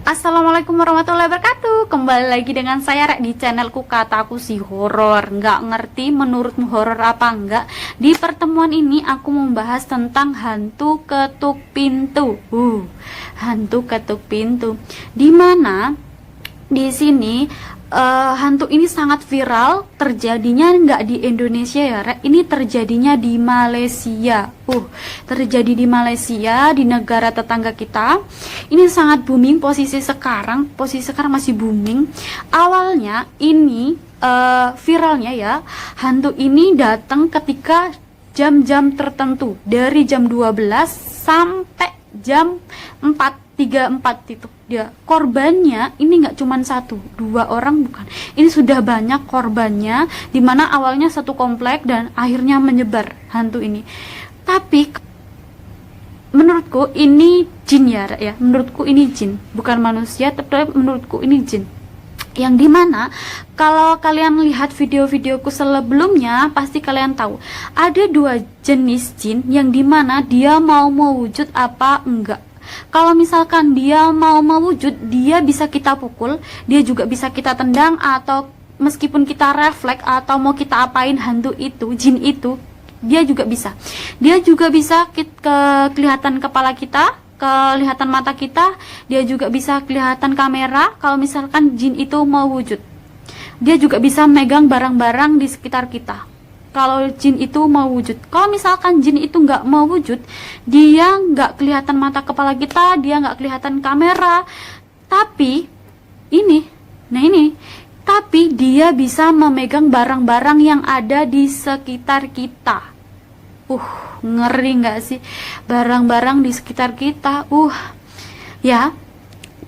Assalamualaikum warahmatullahi wabarakatuh. Kembali lagi dengan saya Rek di channelku Kataku Si Horor. Nggak ngerti menurutmu horor apa enggak? Di pertemuan ini aku membahas tentang hantu ketuk pintu. Hantu ketuk pintu. Dimana di sini hantu ini sangat viral, terjadinya nggak di Indonesia ya Rek, ini terjadinya di Malaysia. Terjadi di Malaysia, di negara tetangga kita. Ini sangat booming posisi sekarang masih booming. Awalnya ini viralnya ya, hantu ini datang ketika jam-jam tertentu, dari jam 12 sampai jam 4:34 itu. Dia korbannya ini nggak cuma satu dua orang, bukan, ini sudah banyak korbannya, dimana awalnya satu komplek dan akhirnya menyebar hantu ini. Tapi menurutku ini jin ya, menurutku ini jin, bukan manusia, tapi menurutku ini jin. Yang dimana kalau kalian lihat video-videoku sebelumnya, pasti kalian tahu ada dua jenis jin yang dimana dia mau mewujud apa enggak. Kalau misalkan dia mau mewujud, dia bisa kita pukul, dia juga bisa kita tendang, atau meskipun kita refleks atau mau kita apain hantu itu, jin itu, dia juga bisa kelihatan kepala kita, kelihatan mata kita, dia juga bisa kelihatan kamera. Kalau misalkan jin itu mau wujud, dia juga bisa megang barang-barang di sekitar kita. Kalau jin itu mau wujud, kalau misalkan jin itu nggak mau wujud, dia nggak kelihatan mata kepala kita, dia nggak kelihatan kamera, tapi tapi dia bisa memegang barang-barang yang ada di sekitar kita. Ngeri nggak sih? Barang-barang di sekitar kita. Ya,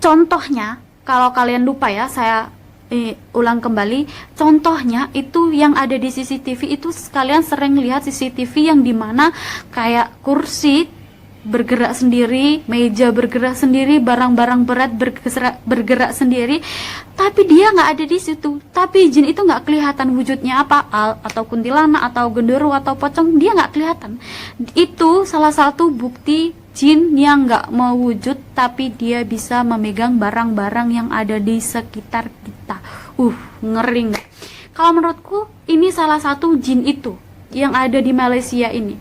contohnya, kalau kalian lupa ya, saya ulang kembali. Contohnya itu yang ada di CCTV itu, kalian sering lihat CCTV yang dimana kayak kursi bergerak sendiri, meja bergerak sendiri, barang-barang berat bergerak sendiri, tapi dia nggak ada di situ. Tapi jin itu nggak kelihatan wujudnya apa, atau kuntilanak, atau genderuwo, atau pocong, dia nggak kelihatan. Itu salah satu bukti jin yang nggak mau wujud, tapi dia bisa memegang barang-barang yang ada di sekitar kita. Ngeri nggak? Kalau menurutku ini salah satu jin itu yang ada di Malaysia ini.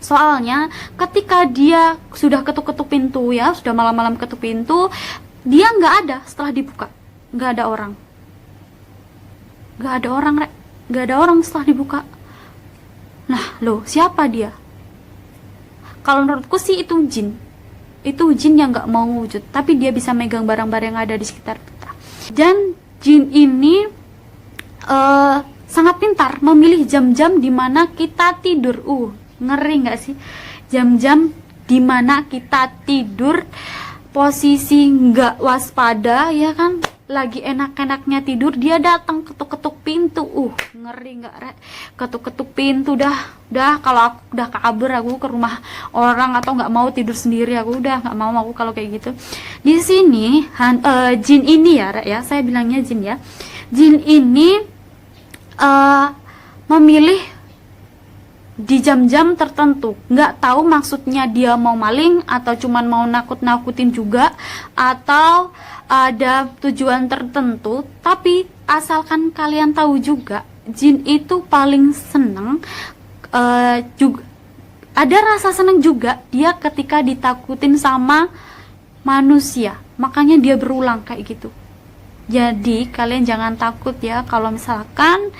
Soalnya ketika dia sudah ketuk-ketuk pintu ya, sudah malam-malam ketuk pintu, dia nggak ada setelah dibuka. Nggak ada orang, Rek. Nggak ada orang setelah dibuka. Nah, siapa dia? Kalau menurutku sih itu jin yang nggak mau wujud, tapi dia bisa megang barang-barang yang ada di sekitar kita. Dan jin ini sangat pintar memilih jam-jam dimana kita tidur. Ngeri nggak sih? Jam-jam dimana kita tidur, posisi nggak waspada ya kan, lagi enak-enaknya tidur, dia datang ketuk-ketuk pintu. Ngeri nggak, Rek? Ketuk-ketuk pintu, dah kalau aku udah kabur aku ke rumah orang, atau nggak mau tidur sendiri, aku udah nggak mau aku kalau kayak gitu. Di sini jin ini ya, Rek, ya, saya bilangnya jin ya. Jin ini memilih di jam-jam tertentu. Nggak tahu maksudnya dia mau maling, atau cuman mau nakut-nakutin juga, atau ada tujuan tertentu. Tapi asalkan kalian tahu juga, jin itu paling seneng juga, ada rasa seneng juga dia ketika ditakutin sama manusia, makanya dia berulang kayak gitu. Jadi kalian jangan takut ya kalau misalkan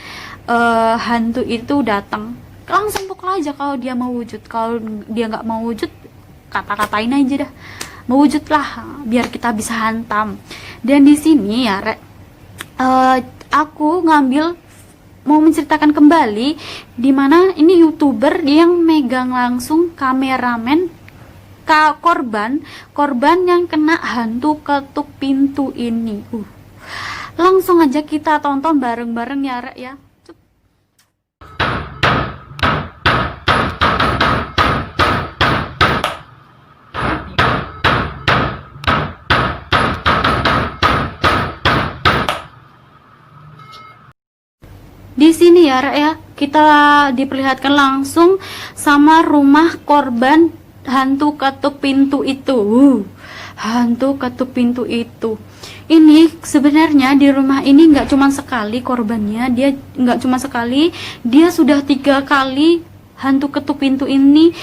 hantu itu datang, langsung pukul aja kalau dia mau wujud. Kalau dia nggak mau wujud, kata-katain aja dah, mewujudlah biar kita bisa hantam. Dan di sini ya, Rek, aku mau menceritakan kembali dimana ini YouTuber yang megang langsung kameramen korban yang kena hantu ketuk pintu ini. Langsung aja kita tonton bareng-bareng ya, Rek, ya. Di sini ya, Rek, ya, kita diperlihatkan langsung sama rumah korban hantu ketuk pintu itu. hantu ketuk pintu itu. Ini sebenarnya di rumah ini nggak cuma sekali korbannya, dia nggak cuma sekali, dia sudah 3 kali hantu ketuk pintu ini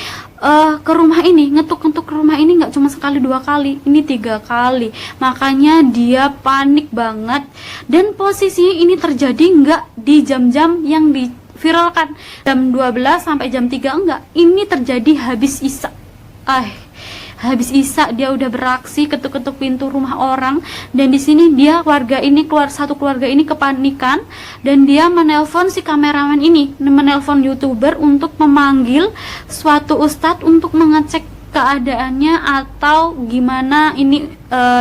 ke rumah ini, ngetuk-ngetuk ke rumah ini, nggak cuma sekali 2 kali, ini 3 kali. Makanya dia panik banget, dan posisinya ini terjadi nggak di jam-jam yang diviralkan, jam 12 sampai jam 3, enggak, ini terjadi habis isya. Habis isya dia udah beraksi ketuk-ketuk pintu rumah orang, dan di sini dia satu keluarga ini kepanikan, dan dia menelpon si kameramen ini, menelpon YouTuber untuk memanggil suatu ustadz untuk mengecek keadaannya atau gimana ini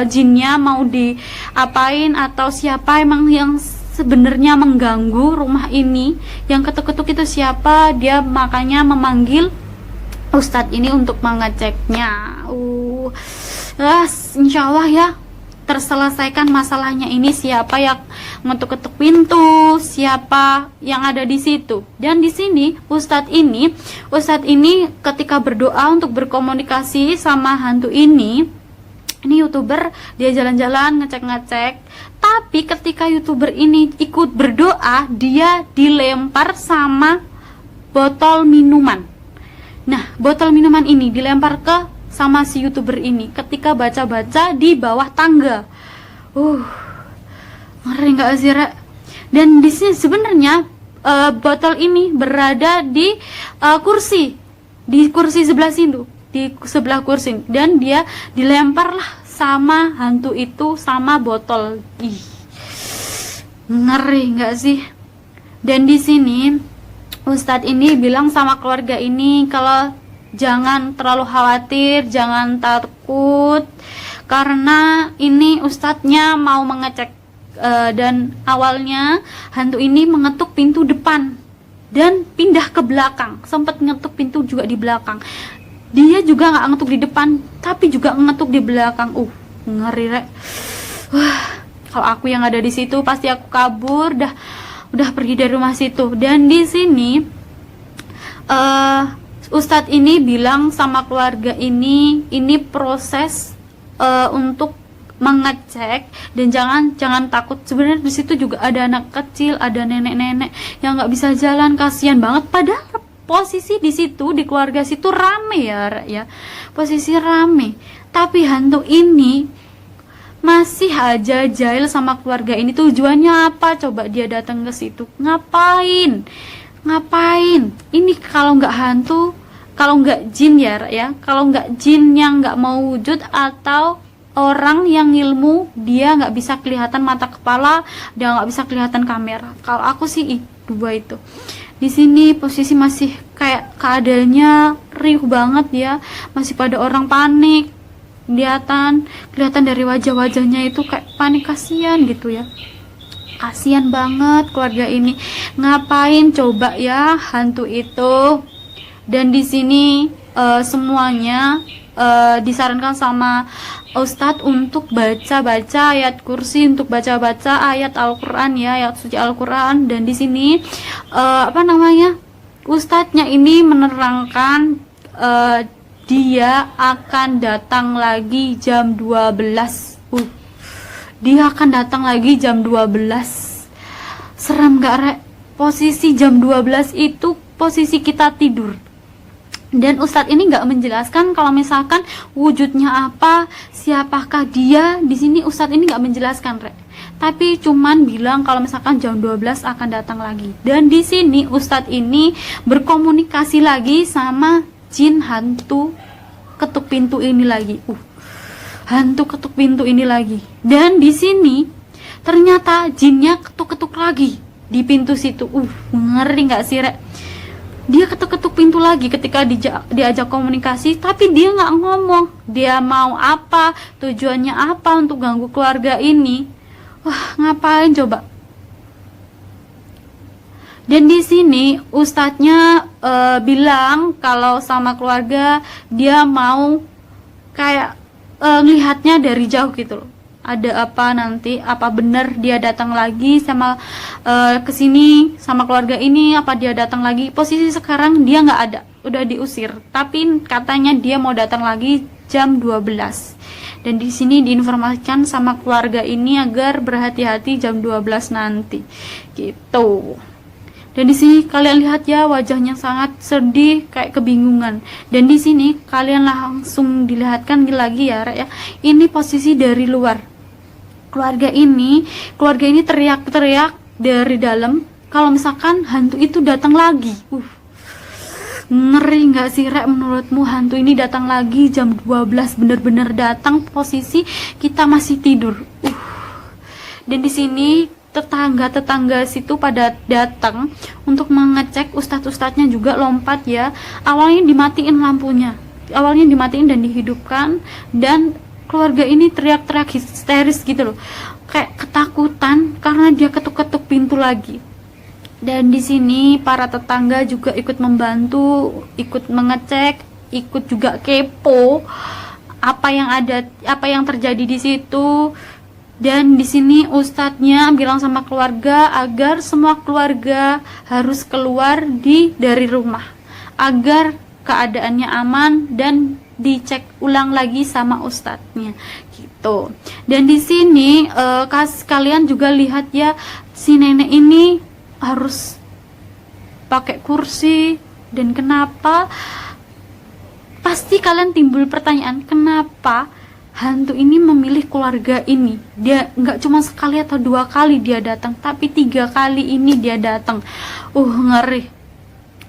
jinnya mau diapain, atau siapa emang yang sebenarnya mengganggu rumah ini, yang ketuk-ketuk itu siapa. Dia makanya memanggil ustadz ini untuk mengeceknya. Insya Allah ya terselesaikan masalahnya ini, siapa yang ngetuk-ketuk pintu, siapa yang ada di situ. Dan di sini ustadz ini ketika berdoa untuk berkomunikasi sama hantu ini YouTuber, dia jalan-jalan ngecek-ngecek, tapi ketika YouTuber ini ikut berdoa, dia dilempar sama botol minuman. Nah, botol minuman ini dilempar sama si YouTuber ini ketika baca-baca di bawah tangga. Ngeri nggak sih, Rek? Dan di sini sebenarnya botol ini berada di kursi sebelah sini, di sebelah kursi, dan dia dilempar lah sama hantu itu sama botol. Ngeri nggak sih? Dan di sini Ustadz ini bilang sama keluarga ini kalau jangan terlalu khawatir, jangan takut, karena ini ustadznya mau mengecek. Dan awalnya hantu ini mengetuk pintu depan dan pindah ke belakang, sempat ngetuk pintu juga di belakang. Dia juga nggak ngetuk di depan, tapi juga ngetuk di belakang. Ngeri, Rek. Kalau aku yang ada di situ pasti aku kabur, udah pergi dari rumah situ. Dan di sini Ustadz ini bilang sama keluarga ini proses untuk mengecek, dan jangan takut. Sebenarnya di situ juga ada anak kecil, ada nenek-nenek yang nggak bisa jalan, kasihan banget. Padahal posisi di situ, di keluarga situ rame ya, posisi rame. Tapi hantu ini masih aja jahil sama keluarga ini. Tujuannya apa? Coba dia datang ke situ, ngapain? Ini kalau nggak hantu, kalau nggak jin ya, kalau nggak jin yang nggak mau wujud, atau orang yang ilmu dia nggak bisa kelihatan mata kepala, dia nggak bisa kelihatan kamera. Kalau aku sih dua itu. Di sini posisi masih kayak keadaannya riuh banget ya, masih pada orang panik, kelihatan dari wajah-wajahnya itu kayak panik, kasihan gitu ya. Kasihan banget keluarga ini. Ngapain coba ya hantu itu? Dan di sini semuanya disarankan sama Ustadz untuk baca-baca ayat kursi, untuk baca-baca ayat Al-Quran ya, ayat suci Al-Quran. Dan di sini Ustadznya ini menerangkan dia akan datang lagi jam 12. Dia akan datang lagi jam 12. Serem gak, Rek? Posisi jam 12 itu posisi kita tidur. Dan Ustadz ini nggak menjelaskan kalau misalkan wujudnya apa, siapakah dia. Di sini Ustadz ini nggak menjelaskan, Rek. Tapi cuman bilang kalau misalkan jam 12 akan datang lagi. Dan di sini Ustadz ini berkomunikasi lagi sama jin hantu ketuk pintu ini lagi. Hantu ketuk pintu ini lagi. Dan di sini ternyata jinnya ketuk-ketuk lagi di pintu situ. Ngeri nggak sih, Rek? Dia ketuk-ketuk pintu lagi ketika diajak komunikasi, tapi dia nggak ngomong dia mau apa, tujuannya apa untuk ganggu keluarga ini. Ngapain coba? Dan di sini ustadznya bilang kalau sama keluarga dia mau kayak ngelihatnya dari jauh gitu loh. Ada apa nanti, apa benar dia datang lagi sama kesini sama keluarga ini, apa dia datang lagi. Posisi sekarang dia nggak ada, udah diusir, tapi katanya dia mau datang lagi jam 12. Dan di sini diinformasikan sama keluarga ini agar berhati-hati jam 12 nanti. Gitu. Dan di sini kalian lihat ya, wajahnya sangat sedih, kayak kebingungan. Dan di sini kalian langsung dilihatkan lagi ya, Rek ya. Ini posisi dari luar. Keluarga ini teriak-teriak dari dalam kalau misalkan hantu itu datang lagi. Ngeri nggak sih, Rek, menurutmu hantu ini datang lagi jam 12, bener-bener datang posisi kita masih tidur. Dan di sini tetangga situ pada datang untuk mengecek. Ustadz-ustadznya juga lompat ya. Awalnya dimatiin lampunya, dan dihidupkan, dan keluarga ini teriak-teriak histeris gitu loh, kayak ketakutan karena dia ketuk-ketuk pintu lagi. Dan di sini para tetangga juga ikut membantu, ikut mengecek, ikut juga kepo apa yang terjadi di situ. Dan di sini ustadznya bilang sama keluarga agar semua keluarga harus keluar dari rumah agar keadaannya aman dan dicek ulang lagi sama ustadznya gitu. Dan di sini kalian juga lihat ya, si nenek ini harus pakai kursi. Dan kenapa? Pasti kalian timbul pertanyaan, kenapa hantu ini memilih keluarga ini? Dia nggak cuma sekali atau 2 kali dia datang, tapi 3 kali ini dia datang. Ngeri.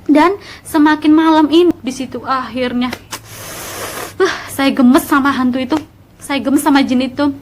Dan semakin malam ini di situ akhirnya saya gemes sama hantu itu, saya gemes sama jin itu.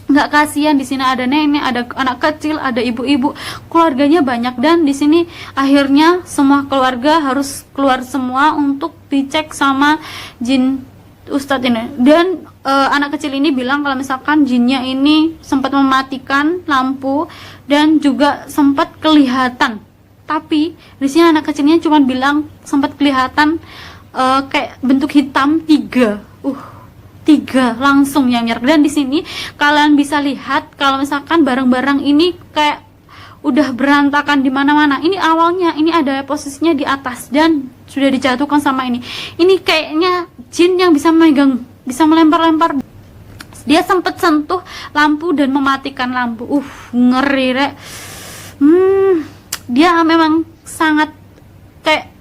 Nggak kasihan, di sini ada nenek, ada anak kecil, ada ibu-ibu, keluarganya banyak. Dan di sini akhirnya semua keluarga harus keluar semua untuk dicek sama jin ustadz ini. Dan anak kecil ini bilang kalau misalkan jinnya ini sempat mematikan lampu dan juga sempat kelihatan. Tapi di sini anak kecilnya cuma bilang sempat kelihatan kayak bentuk hitam 3 langsung yang nyerang. Dan di sini kalian bisa lihat kalau misalkan barang-barang ini kayak udah berantakan di mana-mana. Ini awalnya ini ada posisinya di atas dan sudah dijatuhkan sama ini. Ini kayaknya jin yang bisa megang, bisa melempar-lempar. Dia sempat sentuh lampu dan mematikan lampu. Ngeri, Rek. Dia memang sangat kayak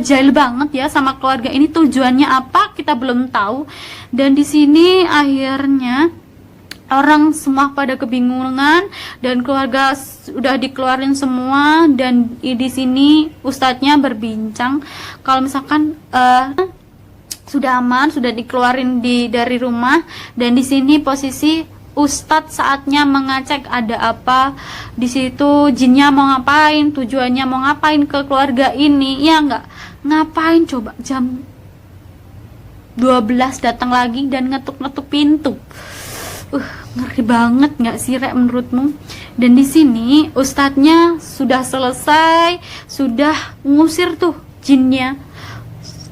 jahil banget ya sama keluarga ini. Tujuannya apa kita belum tahu. Dan di sini akhirnya orang semua pada kebingungan dan keluarga sudah dikeluarin semua. Dan di sini ustadznya berbincang kalau misalkan sudah aman, sudah dikeluarin dari rumah. Dan di sini posisi ustadz saatnya mengecek ada apa di situ, jinnya mau ngapain, tujuannya mau ngapain ke keluarga ini. Ya nggak ngapain coba jam 12 datang lagi dan ngetuk-ngetuk pintu. Ngeri banget nggak sih, Rek, menurutmu? Dan di sini ustadznya sudah selesai, sudah ngusir tuh jinnya.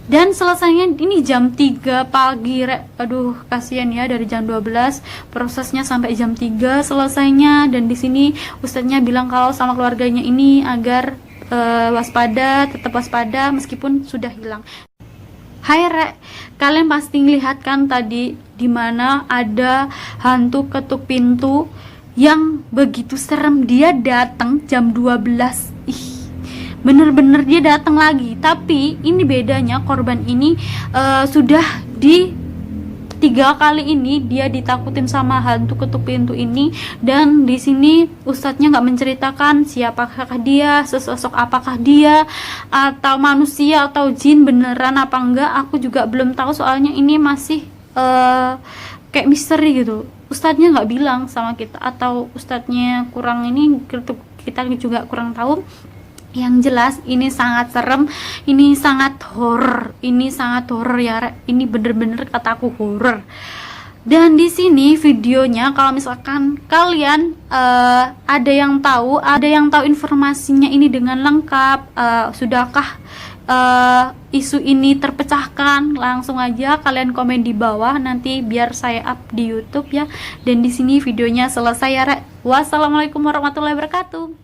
Dan selesainya ini jam 3 pagi, Rek. Kasihan ya, dari jam 12 prosesnya sampai jam 3 selesainya. Dan di sini ustadznya bilang kalau sama keluarganya ini agar waspada, tetap waspada meskipun sudah hilang. Hai, Rek, kalian pasti ngelihat kan tadi dimana ada hantu ketuk pintu yang begitu serem. Dia datang jam 12. Bener-bener dia datang lagi. Tapi ini bedanya, korban ini sudah 3 kali ini dia ditakutin sama hantu ketuk pintu ini. Dan di sini ustadznya nggak menceritakan siapakah dia, sesosok apakah dia, atau manusia atau jin beneran apa enggak. Aku juga belum tahu, soalnya ini masih kayak misteri gitu. Ustadznya nggak bilang sama kita, atau ustadznya kurang ini, kita juga kurang tahu. Yang jelas ini sangat serem, ini sangat horor ya, Rek. Ini bener-bener kataku horor. Dan di sini videonya kalau misalkan kalian ada yang tahu informasinya ini dengan lengkap, sudahkah isu ini terpecahkan, langsung aja kalian komen di bawah nanti biar saya up di YouTube ya. Dan di sini videonya selesai ya, Rek. Wassalamualaikum warahmatullahi wabarakatuh.